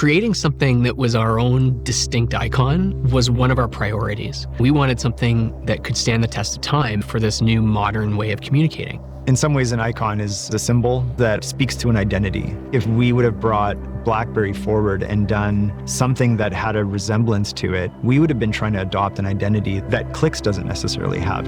Creating something that was our own distinct icon was one of our priorities. We wanted something that could stand the test of time for this new modern way of communicating. In some ways, an icon is a symbol that speaks to an identity. If we would have brought BlackBerry forward and done something that had a resemblance to it, we would have been trying to adopt an identity that Clicks doesn't necessarily have.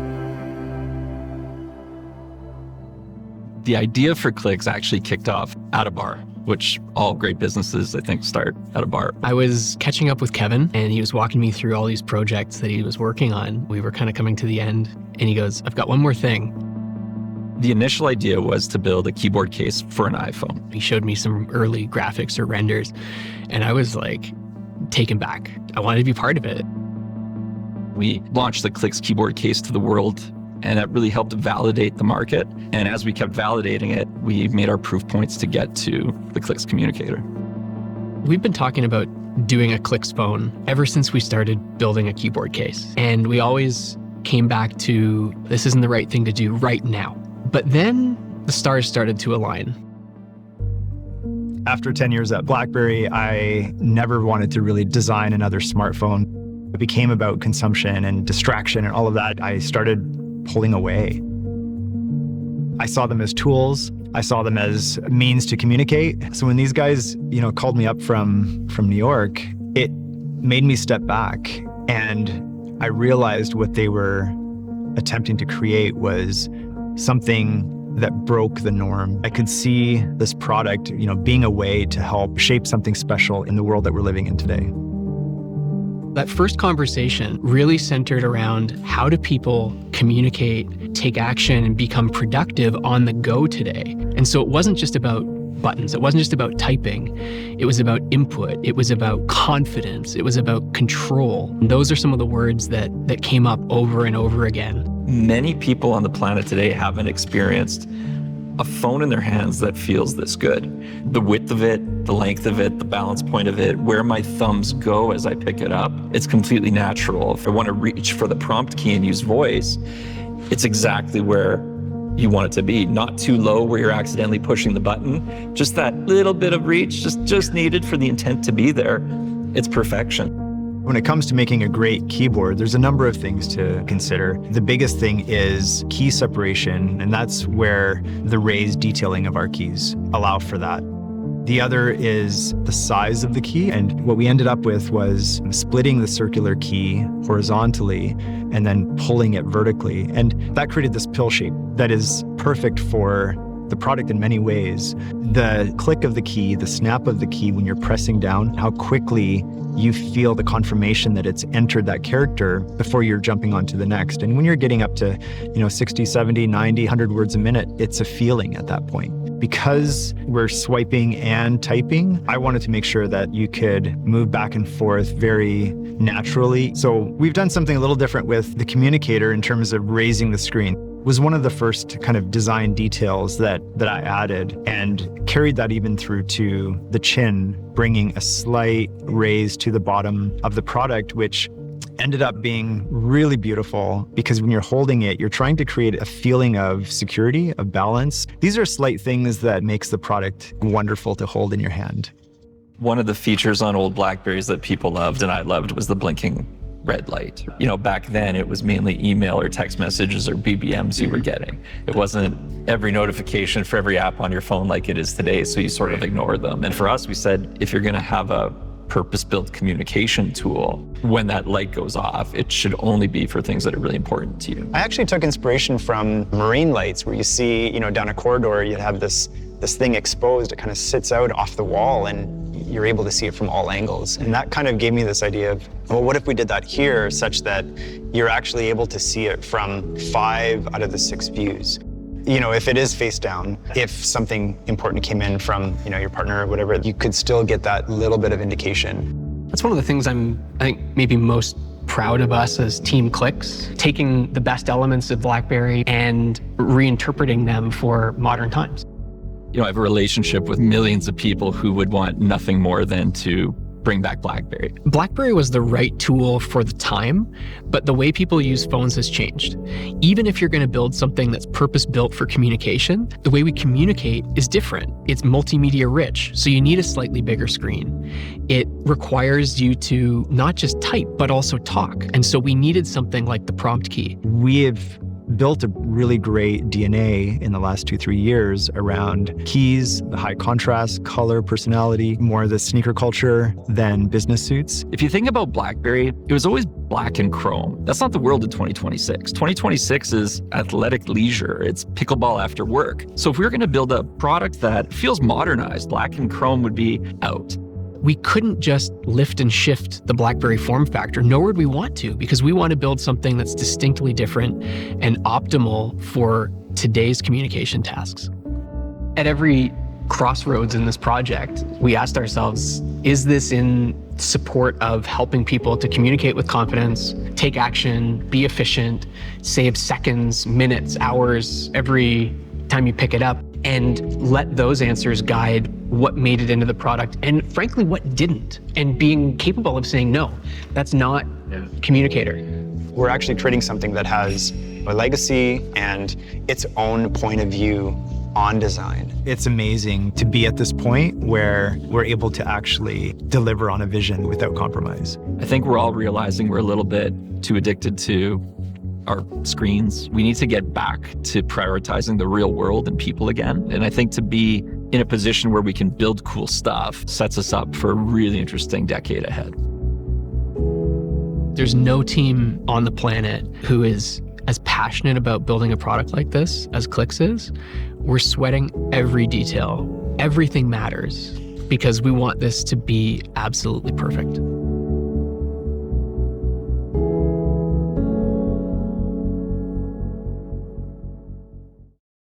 The idea for Clicks actually kicked off at a bar, which all great businesses, I think, start at a bar. I was catching up with Kevin, and he was walking me through all these projects that he was working on. We were kind of coming to the end, and he goes, "I've got one more thing." The initial idea was to build a keyboard case for an iPhone. He showed me some early graphics or renders, and I was like taken back. I wanted to be part of it. We launched the Clicks keyboard case to the world, and that really helped validate the market. And as we kept validating it, we made our proof points to get to the Clicks Communicator. We've been talking about doing a Clicks phone ever since we started building a keyboard case. And we always came back to, this isn't the right thing to do right now. But then the stars started to align. After 10 years at BlackBerry, I never wanted to really design another smartphone. It became about consumption and distraction and all of that. I started pulling away. I saw them as tools. I saw them as a means to communicate. So when these guys, called me up from New York, it made me step back, and I realized what they were attempting to create was something that broke the norm. I could see this product, being a way to help shape something special in the world that we're living in today. That first conversation really centered around how do people communicate, take action, and become productive on the go today. And so it wasn't just about buttons. It wasn't just about typing. It was about input. It was about confidence. It was about control. And those are some of the words that came up over and over again. Many people on the planet today haven't experienced a phone in their hands that feels this good. The width of it, the length of it, the balance point of it, where my thumbs go as I pick it up, it's completely natural. If I want to reach for the prompt key and use voice, it's exactly where you want it to be. Not too low where you're accidentally pushing the button. Just that little bit of reach, just needed for the intent to be there. It's perfection. When it comes to making a great keyboard, there's a number of things to consider. The biggest thing is key separation, and that's where the raised detailing of our keys allow for that. The other is the size of the key, and what we ended up with was splitting the circular key horizontally and then pulling it vertically. And that created this pill shape that is perfect for the product in many ways. The click of the key, the snap of the key when you're pressing down, how quickly you feel the confirmation that it's entered that character before you're jumping on to the next. And when you're getting up to, 60, 70, 90, 100 words a minute, it's a feeling at that point. Because we're swiping and typing, I wanted to make sure that you could move back and forth very naturally. So we've done something a little different with the Communicator in terms of raising the screen. It was one of the first kind of design details that I added, and carried that even through to the chin, bringing a slight raise to the bottom of the product, which ended up being really beautiful because when you're holding it, you're trying to create a feeling of security, of balance. These are slight things that makes the product wonderful to hold in your hand. One of the features on old BlackBerrys that people loved and I loved was the blinking red light. Back then it was mainly email or text messages or BBMs you were getting. It wasn't every notification for every app on your phone like it is today, so you sort of ignore them. And for us, we said, if you're gonna have a purpose-built communication tool, when that light goes off, it should only be for things that are really important to you. I actually took inspiration from marine lights, where you see, down a corridor, you have this thing exposed. It kind of sits out off the wall, and you're able to see it from all angles. And that kind of gave me this idea of, well, what if we did that here such that you're actually able to see it from 5 out of the 6 views? If it is face down, if something important came in from, your partner or whatever, you could still get that little bit of indication. That's one of the things I think maybe most proud of us as Team Clicks, taking the best elements of BlackBerry and reinterpreting them for modern times. I have a relationship with millions of people who would want nothing more than to bring back BlackBerry. BlackBerry was the right tool for the time, but the way people use phones has changed. Even if you're going to build something that's purpose-built for communication, the way we communicate is different. It's multimedia rich, so you need a slightly bigger screen. It requires you to not just type, but also talk. And so we needed something like the prompt key. We have built a really great DNA in the last 2-3 years around keys, the high contrast, color, personality, more of the sneaker culture than business suits. If you think about BlackBerry, it was always black and chrome. That's not the world in 2026. 2026 is athletic leisure. It's pickleball after work. So if we were going to build a product that feels modernized, black and chrome would be out. We couldn't just lift and shift the BlackBerry form factor, nor would we want to, because we want to build something that's distinctly different and optimal for today's communication tasks. At every crossroads in this project, we asked ourselves, is this in support of helping people to communicate with confidence, take action, be efficient, save seconds, minutes, hours every time you pick it up, and let those answers guide what made it into the product and frankly what didn't, and being capable of saying no, that's not Communicator. We're actually creating something that has a legacy and its own point of view on design. It's amazing to be at this point where we're able to actually deliver on a vision without compromise. I think we're all realizing we're a little bit too addicted to our screens. We need to get back to prioritizing the real world and people again. And I think to be in a position where we can build cool stuff sets us up for a really interesting decade ahead. There's no team on the planet who is as passionate about building a product like this as Clix is. We're sweating every detail. Everything matters because we want this to be absolutely perfect.